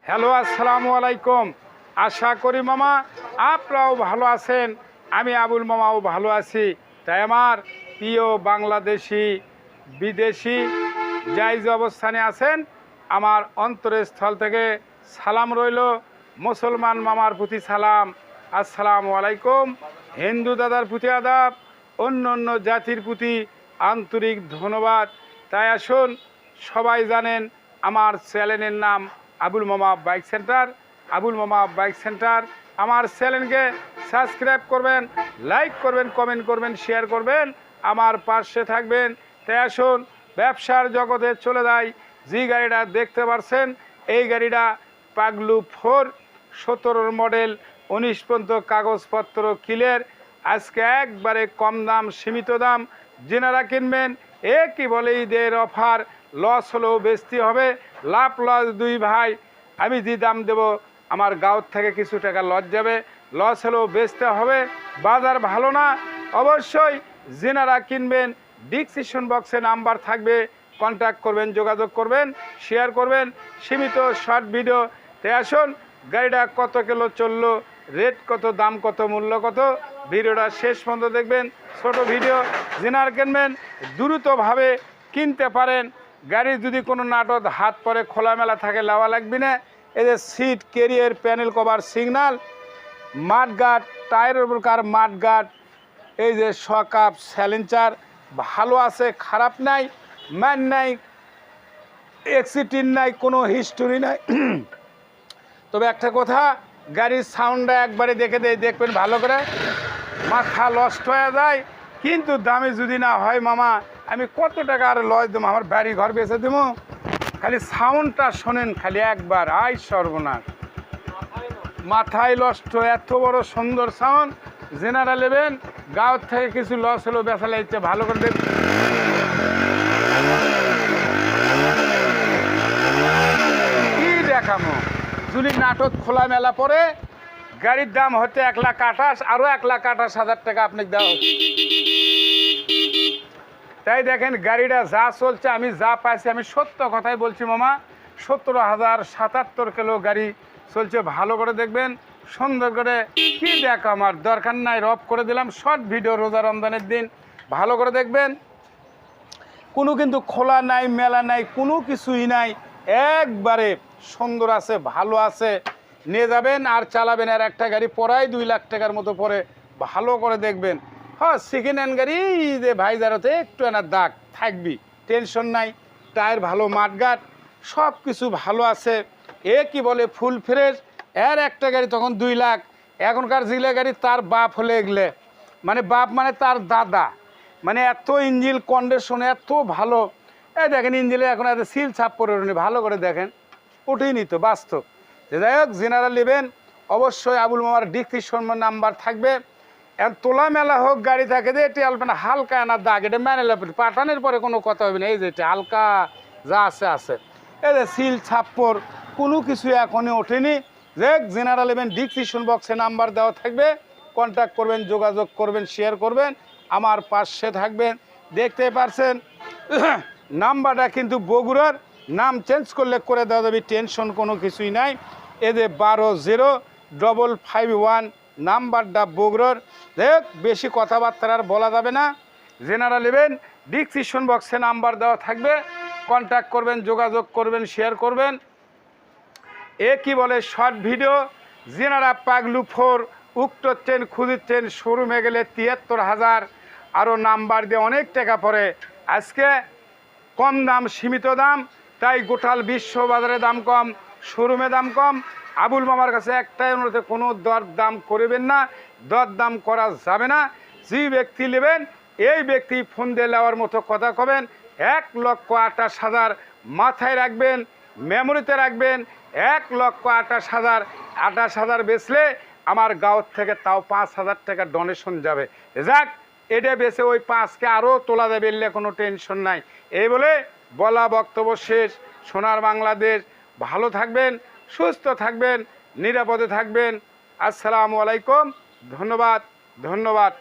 Hello, আসসালামু আলাইকুম। আশা করি মামা আপনারাও ভালো আছেন। আমি আবুল মামাও ভালো আছি। তাই আমার প্রিয় বাংলাদেশি বিদেশি যাই যে অবস্থানে আছেন, আমার অন্তরের স্থল থেকে সালাম রইল। মুসলমান মামার প্রতি সালাম, আসসালামু আলাইকুম। হিন্দু দাদার প্রতি আদাব, অন্য অন্য জাতির প্রতি আন্তরিক ধন্যবাদ। তাই আসুন, সবাই জানেন আমার চ্যানেলের নাম আবুল মামা বাইক সেন্টার। আবুল মামা বাইক সেন্টার আমার চ্যানেলকে সাবস্ক্রাইব করবেন, লাইক করবেন, কমেন্ট করবেন, শেয়ার করবেন, আমার পাশে থাকবেন। তাই আসুন, ব্যবসার জগতে চলে যাই। যে গাড়িটা দেখতে পাচ্ছেন, এই গাড়িটা পাগলু 4 মডেল, 19 পর্যন্ত কাগজপত্র ক্লিয়ার। আজকে একবারে কম দাম, সীমিত দাম। যেনারা কিনবেন একই বলে ঈদের অফার, লস হলেও বেচতে হবে, লাভ লস দুই ভাই। আমি যে দাম দেব, আমার গাঁও থেকে কিছু টাকা লস যাবে, লস হলেও বেচতে হবে। বাজার ভালো না, অবশ্যই যেনারা কিনবেন ডিসক্রিপশন বক্সে নাম্বার থাকবে, কন্ট্যাক্ট করবেন, যোগাযোগ করবেন, শেয়ার করবেন, সীমিত শর্ট ভিডিও। তাই আসুন, গাড়িটা কত কিলো চললো, রেট কত, দাম কত, মূল্য কত, ভিডিওটা শেষ পর্যন্ত দেখবেন। ছোট ভিডিও, যেনার কিনবেন দ্রুতভাবে কিনতে পারেন। গাড়ির যদি কোনো নাটক হাত পরে খোলামেলা থাকে, লাওয়া লাগবে না। এই যে seat, carrier, panel cover, signal, mudguard, টায়ারের প্রকার মাঠগার্ড, এই যে শকাপ, স্যালেঞ্চার ভালো আছে, খারাপ নাই, ম্যান নাই, অ্যাক্সিডেন্ট নাই, কোনো হিস্টোরি নাই। তবে একটা কথা, গাড়ির সাউন্ডটা একবারে দেখবেন ভালো করে, মাথা নষ্ট হয়ে যায়। কিন্তু দামে যদি না হয় মামা, আমি কত টাকা আর লস দেবো, আমার বাড়ি ঘর বেঁচে দেবো। খালি সাউন্ডটা শোনেন, খালি একবার, আয় সর্বনাশ, মাথায় নষ্ট। এত বড় সুন্দর সাউন্ড, যেনারা নেবেন গাঁও থেকে কিছু লস হলেও বেচা লাগছে, ভালো করে দেখ। কি দেখামো, যদি নাটক খোলামেলা পরে গাড়ির দাম হতে 1,28,000, আরও 1,28,000 টাকা আপনাকে দেওয়া। তাই দেখেন গাড়িটা যা চলছে, আমি যা পাইছি, আমি সত্য কথাই বলছি মামা। 17,077 কিলো গাড়ি চলছে, ভালো করে দেখবেন, সুন্দর করে। কি দেখ, আমার দরকার নাই, রফ করে দিলাম শর্ট ভিডিও, রোজা রমজানের দিন, ভালো করে দেখবেন। কোনো কিন্তু খোলা নাই, মেলা নাই, কোনো কিছুই নাই, একবারে সুন্দর আছে, ভালো আছে। নিয়ে যাবেন আর চালাবেন। আর একটা গাড়ি পড়াই 2 লাখ টাকার মতো পড়ে, ভালো করে দেখবেন। হ্যাঁ, সেকেন্ড হ্যান্ড গাড়ি যে ভাইজারতে একটু এনার দাগ থাকবি, টেনশন নাই। টায়ার ভালো, মাঠগাট সব কিছু ভালো আছে। এ কি বলে, ফুল ফ্রেশ। এর একটা গাড়ি তখন 2 লাখ। এখনকার জিলে গাড়ি তার বাপ হলে এগলে, মানে বাপ মানে তার দাদা, মানে এত ইঞ্জিন কন্ডিশন এত ভালো। এই দেখেন ইঞ্জিনে এখন এত সিল ছাপ পরে উঠেনি, ভালো করে দেখেন, উঠেই তো বাস্তব। যাই হোক, জেনারেল নেবেন অবশ্যই আবুল মামার ডিসক্রিপশন নাম্বার থাকবে। তোলা মেলা হোক, গাড়ি থাকে যে এটি আলবে না, হালকা আনার দাগ, এটা মেনে পাঠানোর পরে কোনো কথা হবে না। এই যে এটা হালকা যা আছে আছে, এই যে সিল ছাপ্পর কোনো কিছু এখনই ওঠেনি। যে জেনারেল নেবেন ডিসক্রিপশন বক্সে নাম্বার দেওয়া থাকবে, কন্ট্যাক্ট করবেন, যোগাযোগ করবেন, শেয়ার করবেন, আমার পাশে থাকবেন। দেখতে পারছেন নাম্বারটা কিন্তু বগুড়ার, নাম চেঞ্জ করলে করে দেওয়া যাবে, টেনশন কোনো কিছুই নাই। এদের 120551 নাম্বারটা বগুড়ার। দেখ, বেশি কথাবার্তা আর বলা যাবে না। জেনারেল নেবেন ডিসক্রিপশন বক্সে নাম্বার দেওয়া থাকবে, কন্ট্যাক্ট করবেন, যোগাযোগ করবেন, শেয়ার করবেন। এ কি বলে, শর্ট ভিডিও। জেনারা পাগলু 4 উক্ত ট্রেন খুঁজছেন, শোরুমে গেলে 73,000, আরও নাম্বার দিয়ে অনেক টাকা পড়ে। আজকে কম দাম, সীমিত দাম, তাই গোটাল বিশ্ব বাজারে দাম কম, শোরুমে দাম কম। আবুল মামার কাছে একটাই অনুরোধে, কোনো দর দাম করবেন না, দর দাম করা যাবে না। যে ব্যক্তি নেবেন এই ব্যক্তি ফোন দিয়ে নেওয়ার মতো কথা কবেন। 1,28,000 মাথায় রাখবেন, মেমোরিতে রাখবেন। 1,28,000, 28,000 বেচলে আমার গাঁও থেকে তাও 5,000 টাকা ডোনেশন যাবে। যাক, এটা বেচে ওই 5কে আরও তোলা যাবে, এলে কোনো টেনশন নাই। এই বলে বলা বক্তব্য শেষ। সোনার বাংলাদেশ, ভালো থাকবেন, সুস্থ থাকবেন, নিরাপদে থাকবেন। আসসালামু আলাইকুম, ধন্যবাদ, ধন্যবাদ।